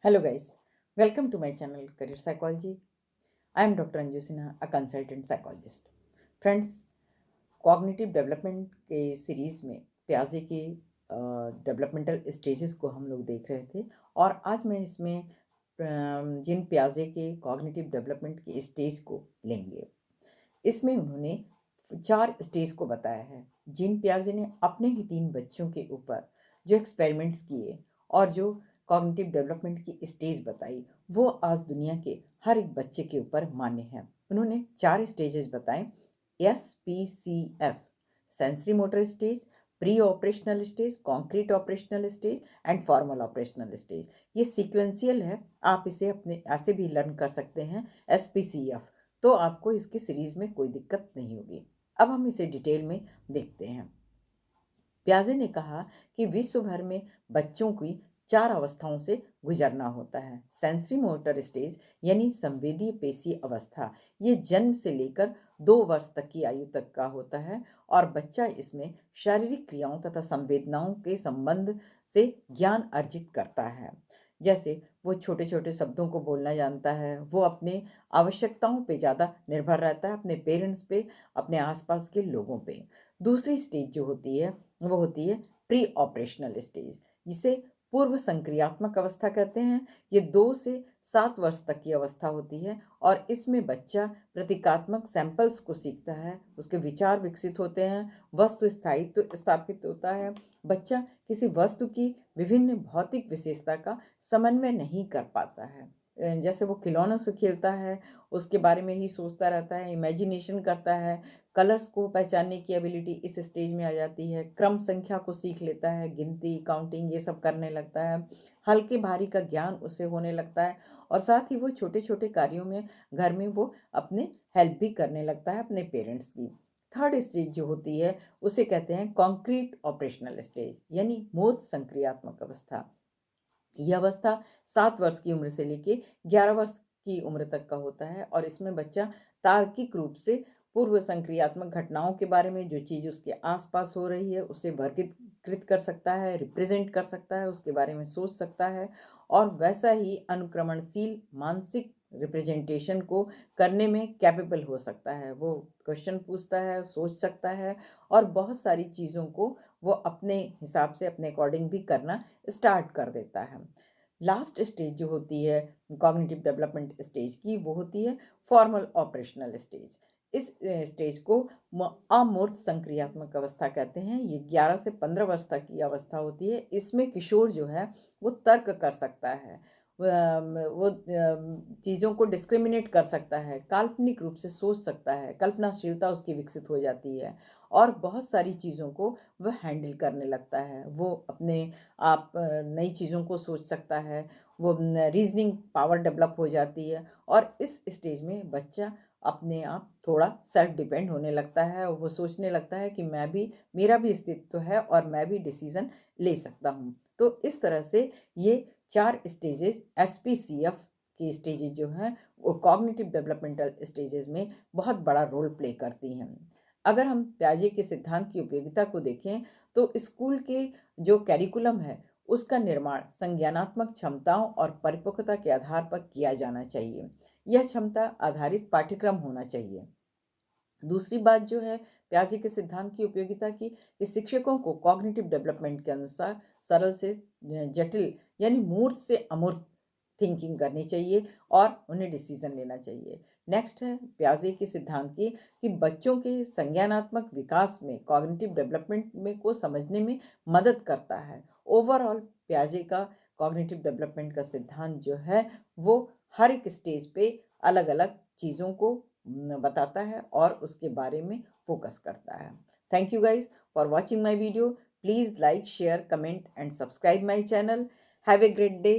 Hello guys, welcome to my channel Career Psychology. I am Dr. Anju Sinha, a consultant psychologist. Friends, cognitive development के series में प्याजे के developmental stages को हम लोग देख रहे थे और आज मैं इसमें जिन प्याजे के कॉग्निटिव डेवलपमेंट के स्टेज को लेंगे। इसमें उन्होंने 4 स्टेज को बताया है। जीन पियाजे ने अपने ही 3 बच्चों के ऊपर जो एक्सपेरिमेंट्स किए और जो कॉग्निटिव डेवलपमेंट की स्टेज बताई, वो आज दुनिया के हर एक बच्चे के ऊपर मान्य है। उन्होंने 4 स्टेजेस बताए। SPCF, sensory motor stage, pre operational stage, concrete operational stage and formal operational stage. ये सीक्वेंशियल है, आप इसे अपने ऐसे भी लर्न कर सकते हैं SPCF, तो आपको इसकी सीरीज में कोई दिक्कत नहीं होगी। अब हम इसे डिटेल में देखते हैं। प्याजे ने कहा कि विश्व भर में बच्चों की 4 अवस्थाओं से गुजरना होता है। सेंसरी मोटर स्टेज यानी संवेदी पेशी अवस्था, ये जन्म से लेकर 2 वर्ष तक की आयु तक का होता है और बच्चा इसमें शारीरिक क्रियाओं तथा संवेदनाओं के संबंध से ज्ञान अर्जित करता है। जैसे वो छोटे छोटे शब्दों को बोलना जानता है, वो अपने आवश्यकताओं पे ज़्यादा निर्भर रहता है, अपने पेरेंट्स पे, अपने आसपास के लोगों पे। दूसरी स्टेज जो होती है वो होती है प्री ऑपरेशनल स्टेज, जिसे पूर्व संक्रियात्मक अवस्था कहते हैं। ये 2 से 7 वर्ष तक की अवस्था होती है और इसमें बच्चा प्रतीकात्मक सैंपल्स को सीखता है, उसके विचार विकसित होते हैं, वस्तु स्थायित्व स्थापित होता है। बच्चा किसी वस्तु की विभिन्न भौतिक विशेषता का समन्वय नहीं कर पाता है। जैसे वो खिलौनों से खेलता है, उसके बारे में ही सोचता रहता है, इमेजिनेशन करता है, कलर्स को पहचानने की एबिलिटी इस स्टेज में आ जाती है, क्रम संख्या को सीख लेता है, गिनती, काउंटिंग ये सब करने लगता है, हल्के भारी का ज्ञान उसे होने लगता है और साथ ही वो छोटे छोटे कार्यों में घर में वो अपने हेल्प भी करने लगता है अपने पेरेंट्स की। थर्ड स्टेज जो होती है उसे कहते हैं कॉन्क्रीट ऑपरेशनल स्टेज यानी मूर्त संक्रियात्मक अवस्था। यह अवस्था 7 वर्ष की उम्र से लेके 11 वर्ष की उम्र तक का होता है और इसमें बच्चा तार्किक रूप से पूर्व संक्रियात्मक घटनाओं के बारे में, जो चीज़ उसके आसपास हो रही है उसे वर्गीकृत कर सकता है, रिप्रेजेंट कर सकता है, उसके बारे में सोच सकता है और वैसा ही अनुक्रमणशील मानसिक रिप्रेजेंटेशन को करने में कैपेबल हो सकता है। वो क्वेश्चन पूछता है, सोच सकता है और बहुत सारी चीज़ों को वो अपने हिसाब से अपने अकॉर्डिंग भी करना स्टार्ट कर देता है। लास्ट स्टेज जो होती है कॉग्निटिव डेवलपमेंट स्टेज की, वो होती है फॉर्मल ऑपरेशनल स्टेज। इस स्टेज को अमूर्त संक्रियात्मक अवस्था कहते हैं। ये 11 से 15 वर्ष तक की अवस्था होती है। इसमें किशोर जो है वो तर्क कर सकता है, वो चीज़ों को डिस्क्रिमिनेट कर सकता है, काल्पनिक रूप से सोच सकता है, कल्पनाशीलता उसकी विकसित हो जाती है और बहुत सारी चीज़ों को वह हैंडल करने लगता है। वो अपने आप नई चीज़ों को सोच सकता है, वो रीजनिंग पावर डेवलप हो जाती है और इस स्टेज में बच्चा अपने आप थोड़ा सेल्फ डिपेंड होने लगता है। वो सोचने लगता है कि मैं भी, मेरा भी अस्तित्व है और मैं भी डिसीजन ले सकता हूँ। तो इस तरह से ये 4 स्टेजेस SPCF की स्टेजेस जो हैं वो कॉग्निटिव डेवलपमेंटल स्टेजेस में बहुत बड़ा रोल प्ले करती हैं। अगर हम प्याजे के सिद्धांत की उपयोगिता को देखें तो स्कूल के जो कैरिकुलम है उसका निर्माण संज्ञानात्मक क्षमताओं और परिपक्वता के आधार पर किया जाना चाहिए। यह क्षमता आधारित पाठ्यक्रम होना चाहिए। दूसरी बात जो है प्याजे के सिद्धांत की उपयोगिता की, कि शिक्षकों को कॉग्निटिव डेवलपमेंट के अनुसार सरल से जटिल यानी मूर्त से अमूर्त थिंकिंग करनी चाहिए और उन्हें डिसीजन लेना चाहिए। नेक्स्ट है प्याजे के सिद्धांत की, कि बच्चों के संज्ञानात्मक विकास में कॉग्निटिव डेवलपमेंट में को समझने में मदद करता है। ओवरऑल प्याजे का कॉग्निटिव डेवलपमेंट का सिद्धांत जो है वो हर एक स्टेज पे अलग अलग चीज़ों को बताता है और उसके बारे में फोकस करता है। Thank you guys for watching my video. Please like, share, comment and subscribe my channel. Have a great day.